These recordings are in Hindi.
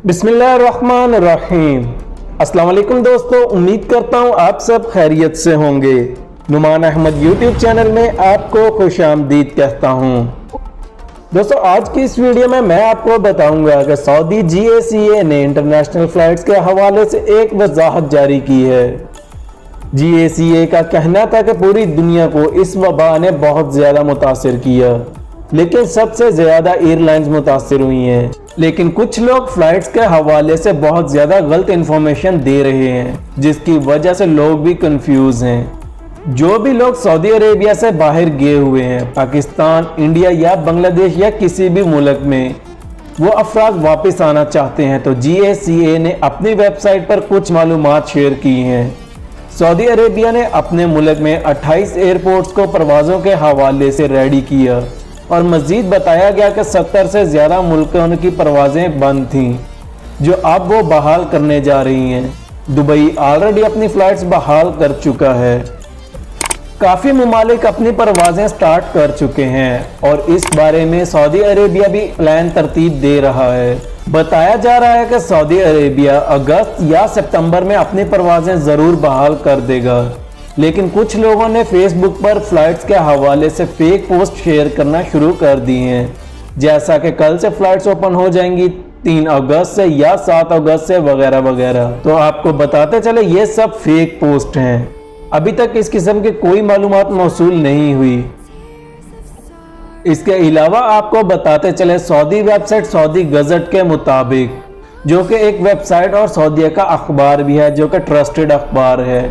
बिस्मिल्लाहिर्रहमानिर्रहीम। अस्सलाम वालेकुम दोस्तों, उम्मीद करता हूँ आप सब खैरियत से होंगे। नुमान अहमद यूट्यूब चैनल में आपको खुशामदीद कहता हूँ। दोस्तों, आज की इस वीडियो में मैं आपको बताऊंगा कि सऊदी GACA ने इंटरनेशनल फ्लाइट्स के हवाले से एक वजाहत जारी की है। GACA का कहना था कि पूरी दुनिया को इस वबा ने बहुत ज़्यादा मुतासिर किया, लेकिन सबसे ज़्यादा एयरलाइंस मुतासिर हुई हैं। लेकिन कुछ लोग फ्लाइट्स के हवाले से बहुत ज़्यादा गलत इन्फॉर्मेशन दे रहे हैं, जिसकी वजह से लोग भी कंफ्यूज हैं। जो भी लोग सऊदी अरेबिया से बाहर गए हुए हैं, पाकिस्तान, इंडिया या बांग्लादेश या किसी भी मुल्क में, वो अफराद वापस आना चाहते हैं तो GACA ने अपनी वेबसाइट पर कुछ मालूमात शेयर की हैं। सऊदी अरेबिया ने अपने मुल्क में 28 एयरपोर्ट्स को परवाज़ों के हवाले से रेडी किया और मज़ीद बताया गया कि 70 से ज़्यादा मुल्कों की परवाज़ें बंद थीं, जो अब वो बहाल करने जा रही हैं। दुबई ऑलरेडी अपनी फ़्लाइट्स बहाल कर चुका है। काफ़ी ममालिक अपनी परवाज़ें स्टार्ट कर चुके हैं और इस बारे में सऊदी अरेबिया भी प्लान तरतीब दे रहा है। बताया जा रहा है कि सऊदी अरेबिया अगस्त या सितंबर में अपनी परवाज़ें ज़रूर बहाल कर देगा, लेकिन कुछ लोगों ने फेसबुक पर फ्लाइट्स के हवाले से फेक पोस्ट शेयर करना शुरू कर दी हैं, जैसा कि कल से फ्लाइट्स ओपन हो जाएंगी 3 अगस्त से या 7 अगस्त से वगैरह वगैरह। तो आपको बताते चले ये सब फेक पोस्ट हैं। अभी तक इस किस्म की कोई मालूमात मौसूल नहीं हुई। इसके अलावा आपको बताते चले सऊदी वेबसाइट सऊदी गज़ट के मुताबिक, जो कि एक वेबसाइट और सऊदीया का अखबार भी है, जो कि ट्रस्टेड अखबार है।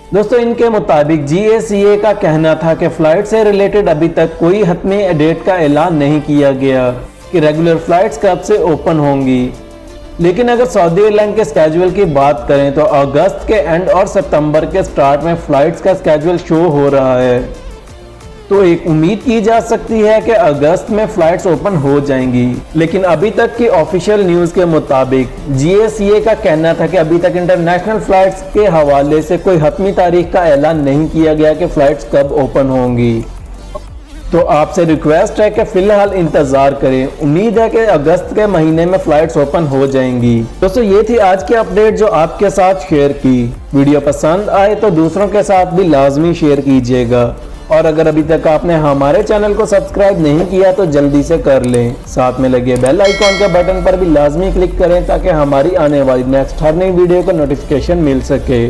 दोस्तों, इनके मुताबिक GACA का कहना था कि फ़्लाइट से रिलेटेड अभी तक कोई हतमी डेट का ऐलान नहीं किया गया कि रेगुलर फ़्लाइट्स कब से ओपन होंगी। लेकिन अगर सऊदी एयरलाइन के स्केड्यूल की बात करें तो अगस्त के एंड और सितंबर के स्टार्ट में फ़्लाइट्स का स्केड्यूल शो हो रहा है, तो एक उम्मीद की जा सकती है कि अगस्त में फ़्लाइट्स ओपन हो जाएंगी। लेकिन अभी तक की ऑफिशियल न्यूज़ के मुताबिक GACA का कहना था कि अभी तक इंटरनेशनल फ़्लाइट्स के हवाले से कोई हतमी तारीख का ऐलान नहीं किया गया कि फ़्लाइट्स कब ओपन होंगी। तो आपसे रिक्वेस्ट है कि फ़िलहाल इंतज़ार करें। उम्मीद है कि अगस्त के महीने में फ़्लाइट्स ओपन हो जाएंगी। दोस्तों, ये थी आज की अपडेट जो आपके साथ शेयर की। वीडियो पसंद आए तो दूसरों के साथ भी लाजमी शेयर कीजिएगा, और अगर अभी तक आपने हमारे चैनल को सब्सक्राइब नहीं किया तो जल्दी से कर लें। साथ में लगे बेल आइकॉन के बटन पर भी लाजमी क्लिक करें ताकि हमारी आने वाली नेक्स्ट हर नई वीडियो का नोटिफिकेशन मिल सके।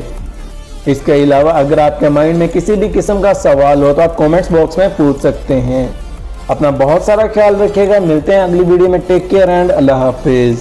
इसके अलावा अगर आपके माइंड में किसी भी किस्म का सवाल हो तो आप कमेंट्स बॉक्स में पूछ सकते हैं। अपना बहुत सारा ख्याल रखिएगा। मिलते हैं अगली वीडियो में। टेक केयर एंड अल्लाह हाफिज़।